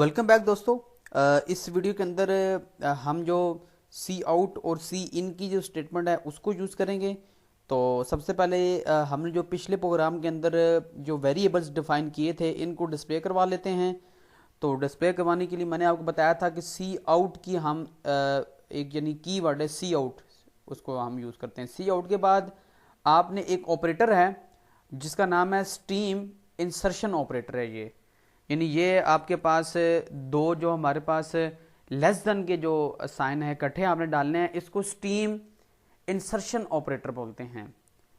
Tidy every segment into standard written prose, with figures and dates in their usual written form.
Welcome back दोस्तों। इस video के अंदर हम जो सी आउट और सी इन की जो स्टेटमेंट है उसको यूज़ करेंगे। तो सबसे पहले हमने जो पिछले प्रोग्राम के अंदर जो वेरिएबल्स डिफाइन किए थे इनको डिस्प्ले करवा लेते हैं। तो डिस्प्ले करवाने के लिए मैंने आपको बताया था कि सी आउट की हम एक यानी की वर्ड है सी आउट, उसको हम यूज़ करते हैं। सी आउट के बाद आपने एक ऑपरेटर है जिसका नाम है स्टीम इंसर्शन ऑपरेटर है ये, यानी ये आपके पास दो जो हमारे पास लेस देन के जो साइन है इकट्ठे आपने डालने हैं, इसको स्टीम इंसर्शन ऑपरेटर बोलते हैं।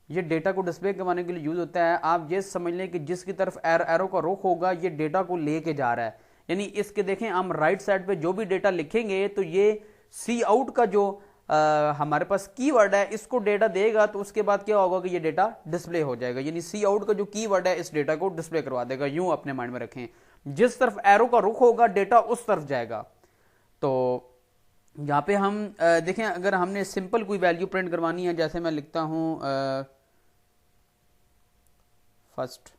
ये डेटा को डिस्प्ले करवाने के लिए यूज होता है। आप ये समझ लें कि जिसकी तरफ एरो का रुख होगा ये डेटा को लेके जा रहा है, यानी इसके देखें हम राइट साइड पे जो भी डेटा लिखेंगे तो ये सी आउट का जो हमारे पास कीवर्ड है इसको डेटा देगा, तो उसके बाद क्या होगा कि ये डेटा डिस्प्ले हो जाएगा। यानी सी आउट का जो कीवर्ड है इस डेटा को डिस्प्ले करवा देगा। यूं अपने माइंड में रखें, जिस तरफ एरो का रुख होगा डेटा उस तरफ जाएगा। तो यहां पे हम देखें, अगर हमने सिंपल कोई वैल्यू प्रिंट करवानी है, जैसे मैं लिखता हूं फर्स्ट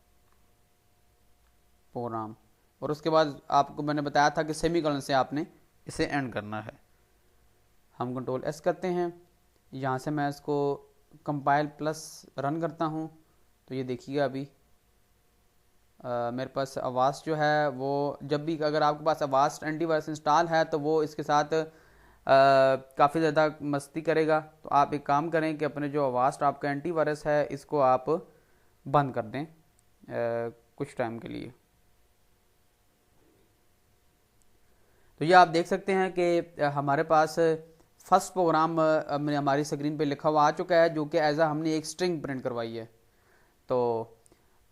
प्रोग्राम, और उसके बाद आपको मैंने बताया था कि सेमीकोलन से आपने इसे एंड करना है। हम कंट्रोल एस करते हैं, यहाँ से मैं इसको कंपाइल प्लस रन करता हूँ। तो ये देखिएगा अभी मेरे पास अवास्ट जो है वो, जब भी अगर आपके पास अवास्ट एंटीवायरस इंस्टॉल है तो वो इसके साथ काफ़ी ज़्यादा मस्ती करेगा। तो आप एक काम करें कि अपने जो अवास्ट आपका एंटीवायरस है इसको आप बंद कर दें कुछ टाइम के लिए। तो ये आप देख सकते हैं कि हमारे पास फर्स्ट प्रोग्राम हमारी स्क्रीन पे लिखा हुआ आ चुका है, जो कि एज हमने एक स्ट्रिंग प्रिंट करवाई है। तो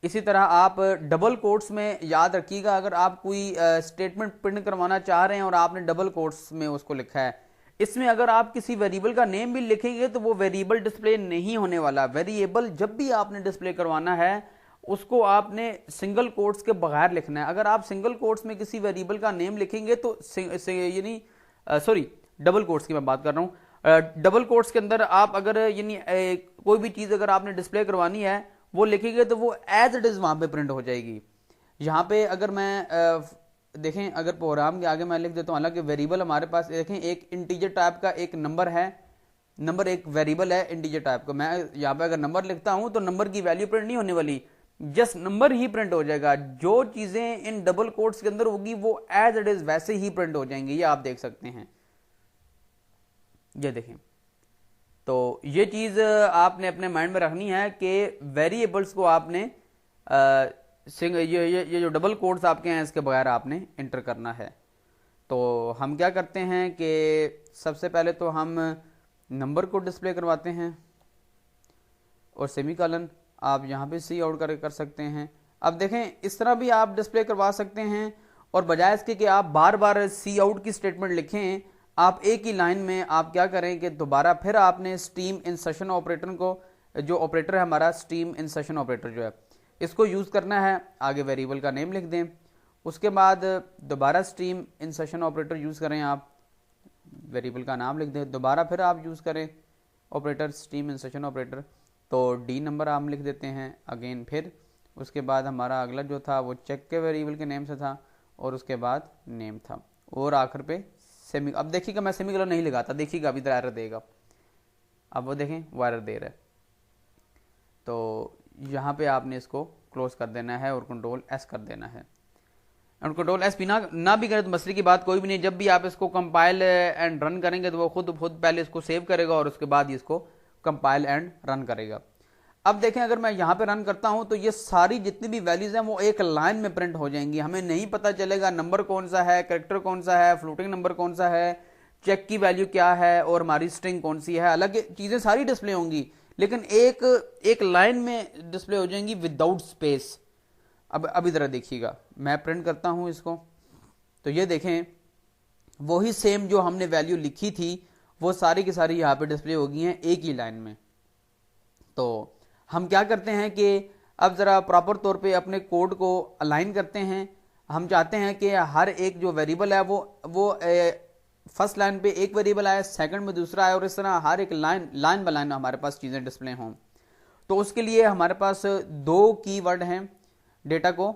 इसी तरह आप डबल कोट्स में याद रखिएगा, अगर आप कोई स्टेटमेंट प्रिंट करवाना चाह रहे हैं और आपने डबल कोट्स में उसको लिखा है, इसमें अगर आप किसी वेरिएबल का नेम भी लिखेंगे तो वो वेरिएबल डिस्प्ले नहीं होने वाला। वेरिएबल जब भी आपने डिस्प्ले करवाना है उसको आपने सिंगल कोट्स के बगैर लिखना है। अगर आप सिंगल कोट्स में किसी वेरिएबल का नेम लिखेंगे तो यानी सॉरी डबल कोट्स की मैं बात कर रहा हूं। डबल कोट्स के अंदर आप अगर यानी कोई भी चीज अगर आपने डिस्प्ले करवानी है वो लिखेंगे तो वो एज इट इज वहां पे प्रिंट हो जाएगी। यहां पे अगर मैं देखें, अगर प्रोग्राम के आगे मैं लिख देता हूं, हालांकि वेरिएबल हमारे पास देखें एक इंटीजर टाइप का एक नंबर है, नंबर एक वेरिएबल है इंटीजर टाइप का। मैं यहां पे अगर नंबर लिखता हूं तो नंबर की वैल्यू प्रिंट नहीं होने वाली, जस्ट नंबर ही प्रिंट हो जाएगा। जो चीजें इन डबल कोट्स के अंदर होगी वो एज इट इज वैसे ही प्रिंट हो जाएंगी। ये आप देख सकते हैं, ये देखें। तो ये चीज आपने अपने माइंड में रखनी है कि वेरिएबल्स को आपने ये जो डबल कोट्स आपके हैं इसके बगैर आपने इंटर करना है। तो हम क्या करते हैं कि सबसे पहले तो हम नंबर को डिस्प्ले करवाते हैं और सेमीकोलन आप यहाँ पे सी आउट कर सकते हैं। अब देखें, इस तरह भी आप डिस्प्ले करवा सकते हैं, और बजाय इसके कि आप बार बार सी आउट की स्टेटमेंट लिखें, आप एक ही लाइन में आप क्या करें कि दोबारा फिर आपने स्टीम इंसर्शन ऑपरेटर को, जो ऑपरेटर है हमारा स्टीम इंसर्शन ऑपरेटर जो है, इसको यूज करना है। आगे वेरिएबल का नेम लिख दें, उसके बाद दोबारा स्टीम इंसर्शन ऑपरेटर यूज करें, आप वेरिएबल का नाम लिख दें, दोबारा फिर आप यूज करें ऑपरेटर स्टीम इंसर्शन ऑपरेटर। तो डी नंबर हम लिख देते हैं अगेन, फिर उसके बाद हमारा अगला जो था वो चेक के वेरिएबल के नेम से था, और उसके बाद नेम था, और आखिर पे सेमी। अब देखिएगा मैं सेमीकोलन नहीं लगाता, देखिएगा अभी एरर देगा। अब वो देखें वो एरर दे रहा है। तो यहाँ पे आपने इसको क्लोज कर देना है और कंट्रोल एस कर देना है। और कंट्रोल एस भी ना भी करें तो मसले की बात कोई भी नहीं। जब भी आप इसको कंपाइल एंड रन करेंगे तो वो खुद पहले इसको सेव करेगा और उसके बाद इसको कंपाइल एंड रन करेगा। अब देखें, अगर मैं यहाँ पे रन करता हूं तो ये सारी जितनी भी वैल्यूज हैं वो एक लाइन में प्रिंट हो जाएंगी। हमें नहीं पता चलेगा नंबर कौन सा है, कैरेक्टर कौन सा है, फ्लोटिंग नंबर कौन सा है, चेक की वैल्यू क्या है और हमारी स्ट्रिंग कौन सी है। अलग चीजें सारी डिस्प्ले होंगी, लेकिन एक लाइन में डिस्प्ले हो जाएंगी विदाउट स्पेस। अब इधर देखिएगा, मैं प्रिंट करता हूं इसको, तो ये देखें वही सेम जो हमने वैल्यू लिखी थी वो सारी की सारी यहाँ पे डिस्प्ले हो गई हैं एक ही लाइन में। तो हम क्या करते हैं कि अब जरा प्रॉपर तौर पे अपने कोड को अलाइन करते हैं। हम चाहते हैं कि हर एक जो वेरिएबल है वो फर्स्ट लाइन पे एक वेरिएबल आए, सेकंड में दूसरा आए, और इस तरह हर एक लाइन बाय लाइन हमारे पास चीजें डिस्प्ले हों। तो उसके लिए हमारे पास दो कीवर्ड हैं डेटा को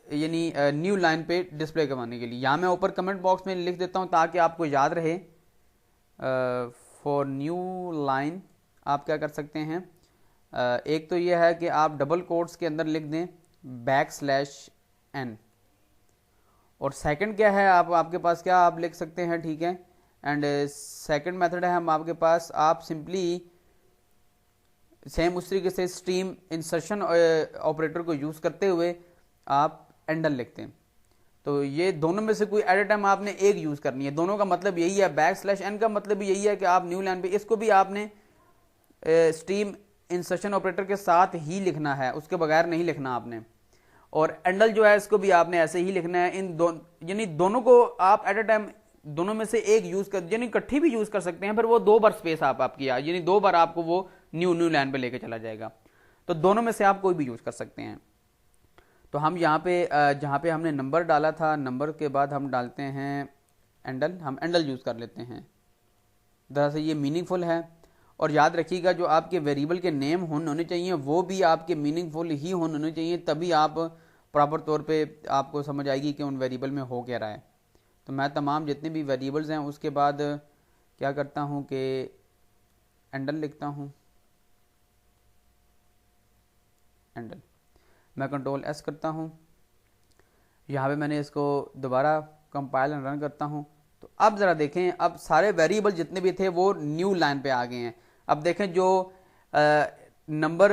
यानी न्यू लाइन पे डिस्प्ले करवाने के लिए। यहाँ मैं ऊपर कमेंट बॉक्स में लिख देता हूँ ताकि आपको याद रहे। फॉर न्यू लाइन आप क्या कर सकते हैं, एक तो ये है कि आप डबल कोट्स के अंदर लिख दें \n, और सेकंड क्या है, आपके पास क्या आप लिख सकते हैं, ठीक है। एंड सेकंड मेथड है हम आपके पास, आप सिंपली सेम उस तरीके से स्ट्रीम इंसर्शन ऑपरेटर को यूज करते हुए आप एंडल लिखते हैं। तो ये दोनों में से कोई एट ए टाइम आपने एक यूज करनी है। दोनों का मतलब यही है, \n का मतलब भी यही है कि आप न्यू लाइन पे इसको भी आपने स्ट्रीम इंसर्शन ऑपरेटर के साथ ही लिखना है, उसके बगैर नहीं लिखना आपने। और एंडल जो है इसको भी आपने ऐसे ही लिखना है। इन यानी दोनों को आप एट ए टाइम दोनों में से एक यूज कर, यानी इकट्ठी भी यूज कर सकते हैं, फिर वो 2 बार स्पेस आपकी, यानी 2 बार आपको वो न्यू लाइन पे लेके चला जाएगा। तो दोनों में से आप कोई भी यूज कर सकते हैं। तो हम यहाँ पे जहाँ पे हमने नंबर डाला था, नंबर के बाद हम डालते हैं एंडल, हम एंडल यूज कर लेते हैं। दरअसल ये मीनिंगफुल है। और याद रखिएगा जो आपके वेरिएबल के नेम होने चाहिए वो भी आपके मीनिंगफुल ही होने चाहिए, तभी आप प्रॉपर तौर पे आपको समझ आएगी कि उन वेरिएबल में हो क्या रहा है। तो मैं तमाम जितने भी वेरिएबल्स हैं उसके बाद क्या करता हूँ कि एंडल लिखता हूँ, एंडल। मैं Ctrl+S करता हूँ, यहाँ पे मैंने इसको दोबारा कंपाइल एंड रन करता हूँ। तो अब ज़रा देखें, अब सारे वेरिएबल जितने भी थे वो न्यू लाइन पे आ गए हैं। अब देखें जो नंबर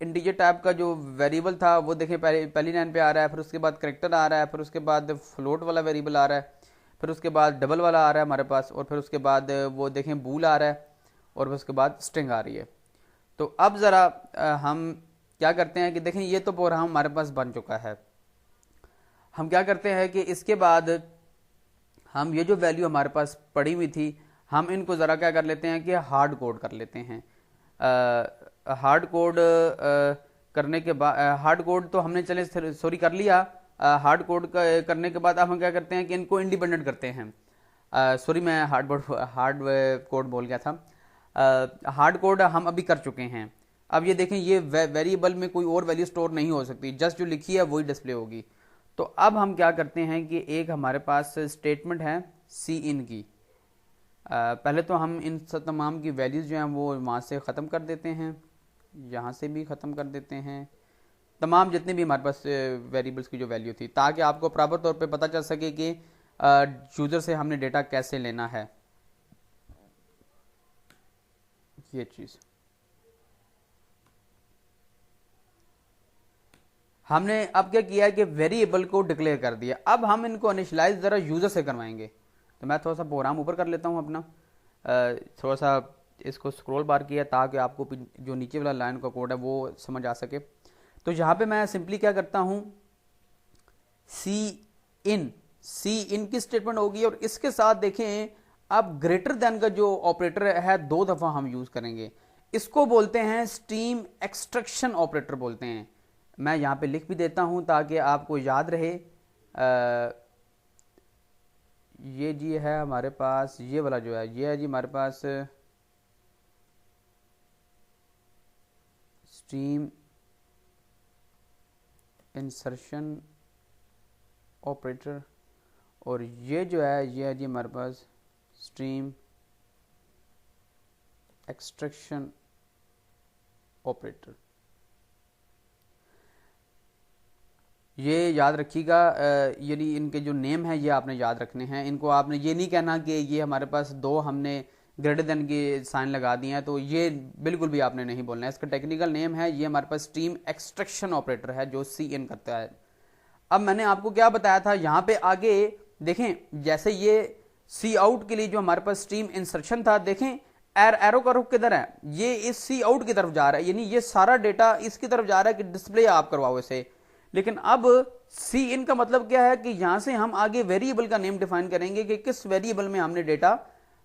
इंटीजर टाइप का जो वेरिएबल था वो देखें पहली लाइन पे आ रहा है, फिर उसके बाद करेक्टर आ रहा है, फिर उसके बाद फ्लोट वाला वेरिएबल आ रहा है, फिर उसके बाद डबल वाला आ रहा है हमारे पास, और फिर उसके बाद वो देखें बूल आ रहा है, और फिर उसके बाद स्ट्रिंग आ रही है। तो अब ज़रा हम क्या करते हैं कि देखें ये तो प्रोग्राम हमारे पास बन चुका है। हम क्या करते हैं कि इसके बाद हम ये जो वैल्यू हमारे पास पड़ी हुई थी, हम इनको ज़रा क्या कर लेते हैं कि हार्ड कोड कर लेते हैं। हार्ड कोड करने के बाद, हार्ड कोड तो हमने चले सॉरी कर लिया। हार्ड कोड करने के बाद अब हम क्या करते हैं कि इनको इंडिपेंडेंट करते हैं। सॉरी मैं हार्ड कोड बोल गया था। हार्ड कोड हम अभी कर चुके हैं। अब ये देखें ये वेरिएबल में कोई और वैल्यू स्टोर नहीं हो सकती, जस्ट जो लिखी है वही डिस्प्ले होगी। तो अब हम क्या करते हैं कि एक हमारे पास स्टेटमेंट है इन की। पहले तो हम इन तमाम की वैल्यूज़ जो हैं वो वहाँ से ख़त्म कर देते हैं, यहाँ से भी ख़त्म कर देते हैं, तमाम जितने भी हमारे पास वेरिएबल्स की जो वैल्यू थी, ताकि आपको प्रॉपर तौर पे पता चल सके कि यूज़र से हमने डेटा कैसे लेना है। ये चीज़ हमने अब क्या किया है कि वेरिएबल को डिक्लेयर कर दिया। अब हम इनको इनिशियलाइज ज़रा यूज़र से करवाएंगे। तो मैं थोड़ा सा प्रोग्राम ऊपर कर लेता हूँ अपना, थोड़ा सा इसको स्क्रॉल बार किया ताकि आपको जो नीचे वाला लाइन का कोड है वो समझ आ सके। तो यहाँ पे मैं सिंपली क्या करता हूँ, सी इन की स्टेटमेंट होगी, और इसके साथ देखें अब ग्रेटर देन का जो ऑपरेटर है 2 दफ़ा हम यूज़ करेंगे। इसको बोलते हैं स्ट्रीम एक्सट्रैक्शन ऑपरेटर बोलते हैं। मैं यहाँ पे लिख भी देता हूँ ताकि आपको याद रहे। ये जी है हमारे पास, ये वाला जो है ये है जी हमारे पास स्ट्रीम इंसर्शन ऑपरेटर, और ये जो है ये है जी हमारे पास स्ट्रीम एक्सट्रैक्शन ऑपरेटर। ये याद रखिएगा, यानी इनके जो नेम है ये आपने याद रखने हैं। इनको आपने ये नहीं कहना कि ये हमारे पास 2 हमने ग्रेटर देन के साइन लगा दिए हैं, तो ये बिल्कुल भी आपने नहीं बोलना है। इसका टेक्निकल नेम है, ये हमारे पास स्ट्रीम एक्सट्रैक्शन ऑपरेटर है जो इन करता है। अब मैंने आपको क्या बताया था, यहाँ पे आगे देखें जैसे ये आउट के लिए जो हमारे पास स्ट्रीम इंसर्शन था, देखें एरो का रुख किधर है, ये इस आउट की तरफ जा रहा है, यानी ये सारा डेटा इसकी तरफ जा रहा है कि डिस्प्ले आप करवाओ इसे। लेकिन अब इन का मतलब क्या है कि यहां से हम आगे वेरिएबल का नेम डिफाइन करेंगे कि किस वेरिएबल में हमने डेटा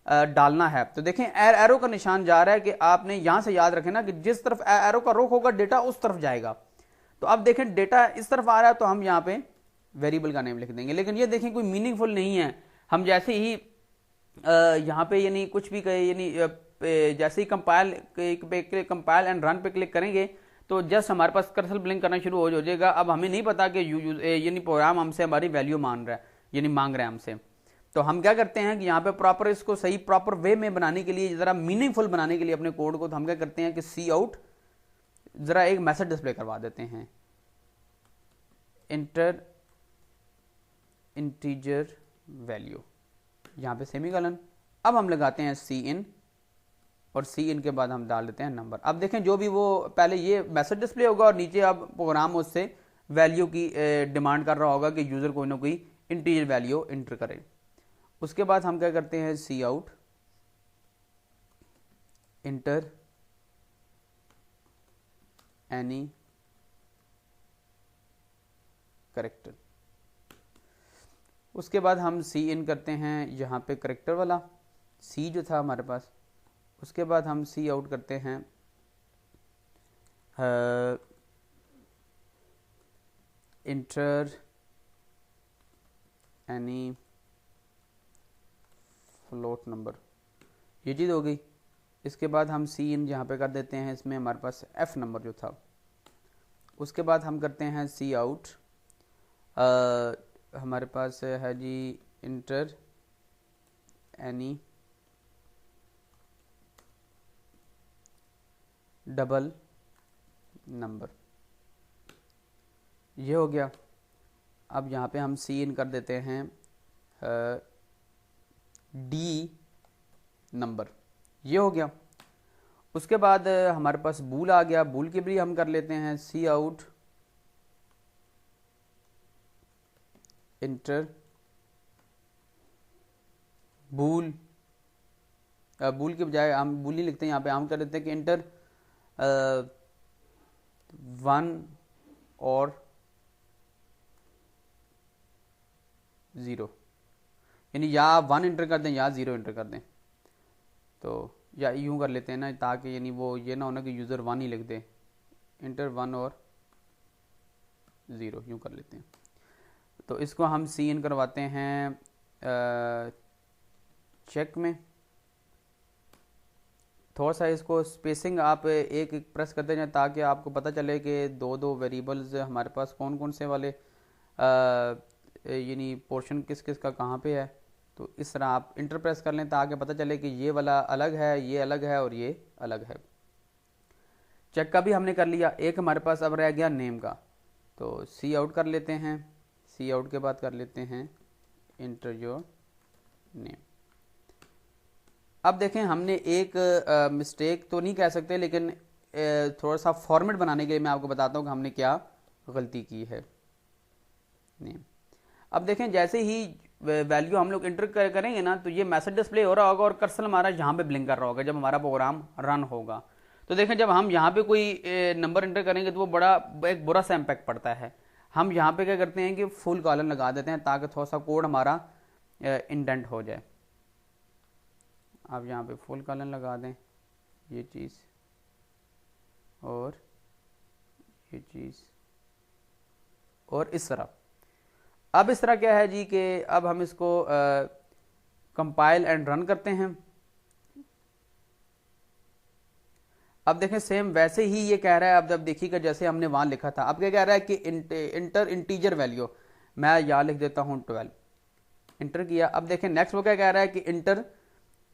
डालना है। तो देखें एरो का निशान जा रहा है कि आपने यहां से याद रखें ना कि जिस तरफ एरो का रुख होगा डेटा उस तरफ जाएगा। तो अब देखें डेटा इस तरफ आ रहा है तो हम यहाँ पे वेरिएबल का नेम लिख देंगे। लेकिन ये देखें कोई मीनिंगफुल नहीं है। हम जैसे ही यहाँ पे यानी कुछ भी कहे, यानी जैसे ही कंपाइल एंड रन पे क्लिक करेंगे तो जस्ट हमारे पास कर्सर ब्लिंक करना शुरू हो जाएगा। अब हमें नहीं पता कि यानी प्रोग्राम हमसे हमारी वैल्यू मान रहा है, यानी मांग रहा है हमसे। तो हम क्या करते हैं कि यहाँ पे प्रॉपर इसको सही प्रॉपर वे में बनाने के लिए, जरा मीनिंगफुल बनाने के लिए अपने कोड को, तो हम क्या करते हैं कि सी आउट जरा एक मैसेज डिस्प्ले करवा देते हैं, इंटर इंटीजर वैल्यू, यहाँ पे सेमीकोलन। अब हम लगाते हैं सी इन, और सी इन के बाद हम डाल देते हैं नंबर। अब देखें जो भी वो पहले ये मैसेज डिस्प्ले होगा और नीचे अब प्रोग्राम उससे वैल्यू की डिमांड कर रहा होगा कि यूजर कोई ना कोई इंटीजर वैल्यू इंटर करे। उसके बाद हम क्या करते हैं सी आउट इंटर एनी करेक्टर। उसके बाद हम सी इन करते हैं यहाँ पे करेक्टर वाला सी जो था हमारे पास। उसके बाद हम सी आउट करते हैं इंटर एनी फ्लोट नंबर, ये चीज़ हो गई। इसके बाद हम सी इन यहाँ पे कर देते हैं, इसमें हमारे पास एफ नंबर जो था। उसके बाद हम करते हैं सी आउट, हमारे पास है जी इंटर एनी डबल नंबर, ये हो गया। अब यहाँ पे हम सी इन कर देते हैं डी नंबर, ये हो गया। उसके बाद हमारे पास बूल आ गया, बूल के भी हम कर लेते हैं सी आउट इंटर बूल, बूल के बजाय हम बूल ही लिखते हैं, यहाँ पे हम कर देते हैं कि इंटर 1 और 0, यानी या 1 इंटर कर दें या 0 इंटर कर दें। तो या यूं कर लेते हैं ना, ताकि यानी वो ये ना होना कि यूज़र 1 ही लिख दे, इंटर 1 और 0 यूं कर लेते हैं। तो इसको हम सी इन करवाते हैं चेक में। थोड़ा सा इसको स्पेसिंग आप एक एक प्रेस करते जाएं ताकि आपको पता चले कि दो दो वेरिएबल्स हमारे पास कौन कौन से वाले यानी पोर्शन किस किस का कहाँ पे है। तो इस तरह आप इंटर प्रेस कर लें ताकि पता चले कि ये वाला अलग है, ये अलग है और ये अलग है। चेक का भी हमने कर लिया। एक हमारे पास अब रह गया नेम का, तो सी आउट कर लेते हैं। सी आउट के बाद कर लेते हैं इंटर योर नेम। अब देखें हमने एक मिस्टेक तो नहीं कह सकते, लेकिन थोड़ा सा फॉर्मेट बनाने के लिए मैं आपको बताता हूँ कि हमने क्या गलती की है। नेम, अब देखें जैसे ही वैल्यू हम लोग इंटर करेंगे ना, तो ये मैसेज डिस्प्ले हो रहा होगा और कर्सर हमारा यहाँ पे ब्लिंक कर रहा होगा जब हमारा प्रोग्राम रन होगा। तो देखें जब हम यहाँ पे कोई नंबर इंटर करेंगे तो वो बड़ा एक बुरा सा इम्पैक्ट पड़ता है। हम यहाँ पे क्या करते हैं कि फुल कॉलन लगा देते हैं ताकि थोड़ा सा कोड हमारा इंडेंट हो जाए। आप यहाँ पे फुल कॉलन लगा दें, ये चीज़ और ये चीज़ और इस तरह। अब इस तरह क्या है जी कि अब हम इसको कंपाइल एंड रन करते हैं। अब देखें सेम वैसे ही ये कह रहा है। अब जब देखिएगा जैसे हमने वहां लिखा था, अब क्या कह रहा है कि इंटर इंटीजर वैल्यू, मैं यहाँ लिख देता हूँ 12, इंटर किया। अब देखें नेक्स्ट वो क्या कह रहा है कि इंटर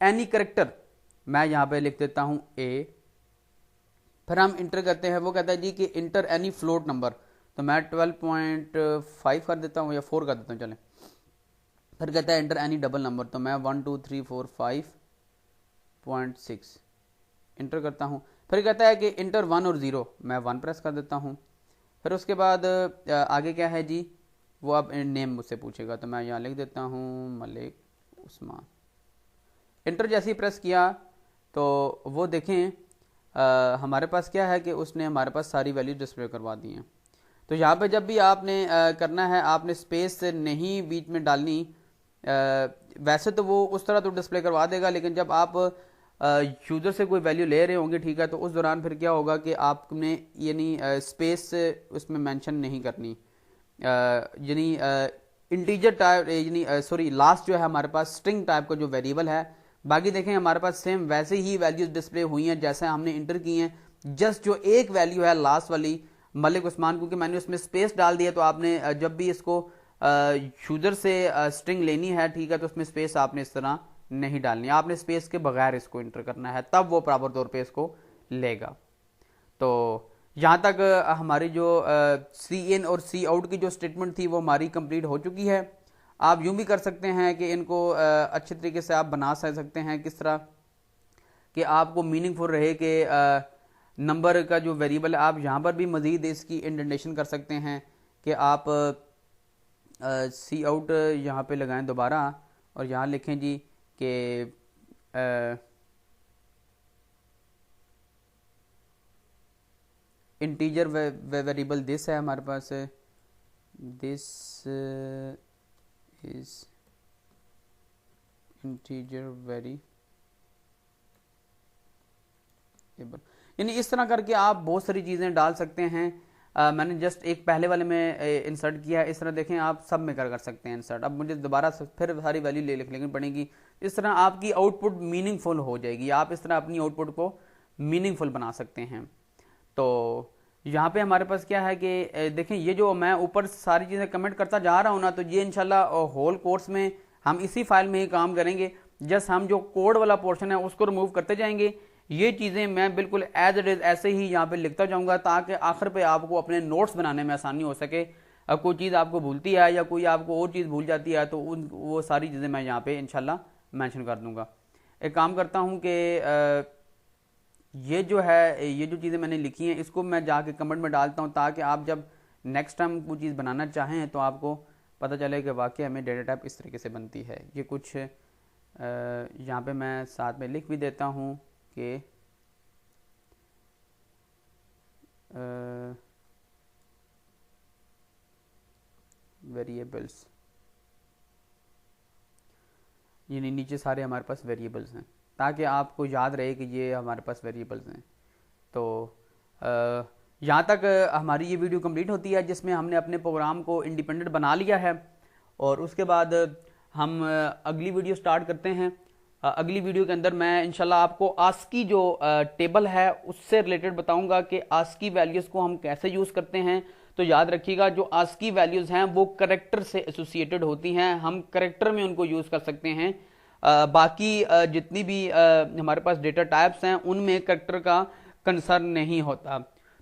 एनी करेक्टर, मैं यहाँ पे लिख देता हूँ ए। फिर हम इंटर करते हैं, वो कहता है जी कि इंटर एनी फ्लोट नंबर, तो मैं 12.5 कर देता हूँ या 4 कर देता हूँ चलें। फिर कहता है इंटर एनी डबल नंबर, तो मैं 1 2 3 4 5.6 इंटर करता हूँ। फिर कहता है कि इंटर 1 और 0, मैं 1 प्रेस कर देता हूँ। फिर उसके बाद आगे क्या है जी, वो अब नेम मुझसे पूछेगा, तो मैं यहाँ लिख देता हूँ मलिक उस्मान। इंटर जैसे ही प्रेस किया तो वो देखें हमारे पास क्या है कि उसने हमारे पास सारी वैल्यू डिस्प्ले करवा दी हैं। तो यहाँ पे जब भी आपने करना है, आपने स्पेस नहीं बीच में डालनी। वैसे तो वो उस तरह तो डिस्प्ले करवा देगा, लेकिन जब आप यूज़र से कोई वैल्यू ले रहे होंगे, ठीक है, तो उस दौरान फिर क्या होगा कि आपने यानी स्पेस उसमें मेंशन नहीं करनी, यानी इंटीजर टाइप यानी सॉरी लास्ट जो है हमारे पास स्ट्रिंग टाइप का जो वेरिएबल है। बाकी देखें हमारे पास सेम वैसे ही वैल्यूज डिस्प्ले हुई हैं जैसे हमने इंटर की हैं। जस्ट जो एक वैल्यू है लास्ट वाली मलिक उस्मान, क्योंकि मैंने उसमें स्पेस डाल दिया, तो आपने जब भी इसको यूजर से स्ट्रिंग लेनी है, ठीक है, तो उसमें स्पेस आपने इस तरह नहीं डालनी, आपने स्पेस के बगैर इसको इंटर करना है, तब वो प्रॉपर तौर पे इसको लेगा। तो यहाँ तक हमारी जो सी इन और सी आउट की जो स्टेटमेंट थी वो हमारी कंप्लीट हो चुकी है। आप यूं भी कर सकते हैं कि इनको अच्छे तरीके से आप बना सकते हैं, किस तरह कि आपको मीनिंगफुल रहे कि नंबर का जो वेरिएबल है, आप यहाँ पर भी मजीद इसकी इंडेंटेशन कर सकते हैं कि आप सी आउट यहाँ पे लगाएं दोबारा और यहाँ लिखें जी कि इंटीजर वेरिएबल दिस है हमारे पास, दिस इज इंटीजर वेरिएबल, यानी इस तरह करके आप बहुत सारी चीज़ें डाल सकते हैं। मैंने जस्ट एक पहले वाले में इंसर्ट किया है, इस तरह देखें आप सब में कर सकते हैं इंसर्ट। अब मुझे दोबारा फिर सारी वैल्यू लिखनी पड़ेगी, इस तरह आपकी आउटपुट मीनिंगफुल हो जाएगी, आप इस तरह अपनी आउटपुट को मीनिंगफुल बना सकते हैं। तो यहाँ पे हमारे पास क्या है कि देखें ये जो मैं ऊपर सारी चीज़ें कमेंट करता जा रहा हूँ ना, तो ये इंशाल्लाह होल कोर्स में हम इसी फाइल में ही काम करेंगे। जस्ट हम जो कोड वाला पोर्शन है उसको रिमूव करते जाएंगे, ये चीज़ें मैं बिल्कुल एज इट इज़ ऐसे ही यहाँ पे लिखता जाऊँगा, ताकि आखिर पे आपको अपने नोट्स बनाने में आसानी हो सके। अब कोई चीज़ आपको भूलती है या कोई आपको और चीज़ भूल जाती है तो वो सारी चीज़ें मैं यहाँ पे इंशाल्लाह मेंशन कर दूँगा। एक काम करता हूँ कि ये जो है, ये जो चीज़ें मैंने लिखी हैं इसको मैं जाके कमेंट में डालता हूँ, ताकि आप जब नेक्स्ट टाइम कोई चीज़ बनाना चाहें तो आपको पता चले कि वाकई हमें डेटा टाइप इस तरीके से बनती है। ये कुछ यहाँ पे मैं साथ में लिख भी देता हूँ कि वेरिएबल्स, यानी नीचे सारे हमारे पास वेरिएबल्स हैं, ताकि आपको याद रहे कि ये हमारे पास वेरिएबल्स हैं। तो यहाँ तक हमारी ये वीडियो कंप्लीट होती है, जिसमें हमने अपने प्रोग्राम को इंडिपेंडेंट बना लिया है। और उसके बाद हम अगली वीडियो स्टार्ट करते हैं। अगली वीडियो के अंदर मैं इंशाल्लाह आपको आस्की जो टेबल है उससे रिलेटेड बताऊंगा कि आस्की वैल्यूज़ को हम कैसे यूज़ करते हैं। तो याद रखिएगा, जो आस्की वैल्यूज़ हैं वो करेक्टर से एसोसिएटेड होती हैं, हम करेक्टर में उनको यूज़ कर सकते हैं। बाकी जितनी भी हमारे पास डेटा टाइप्स हैं उनमें करेक्टर का कंसर्न नहीं होता,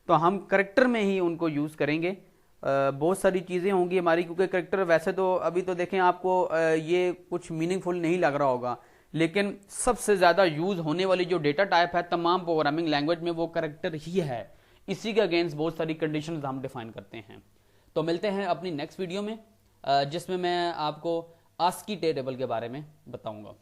तो हम करेक्टर में ही उनको यूज़ करेंगे। बहुत सारी चीज़ें होंगी हमारी, क्योंकि करेक्टर वैसे तो अभी तो देखें आपको ये कुछ मीनिंगफुल नहीं लग रहा होगा, लेकिन सबसे ज़्यादा यूज़ होने वाली जो डेटा टाइप है तमाम प्रोग्रामिंग लैंग्वेज में वो करेक्टर ही है। इसी के अगेंस्ट बहुत सारी कंडीशंस हम डिफाइन करते हैं। तो मिलते हैं अपनी नेक्स्ट वीडियो में, जिसमें मैं आपको आस्की टेबल के बारे में बताऊंगा।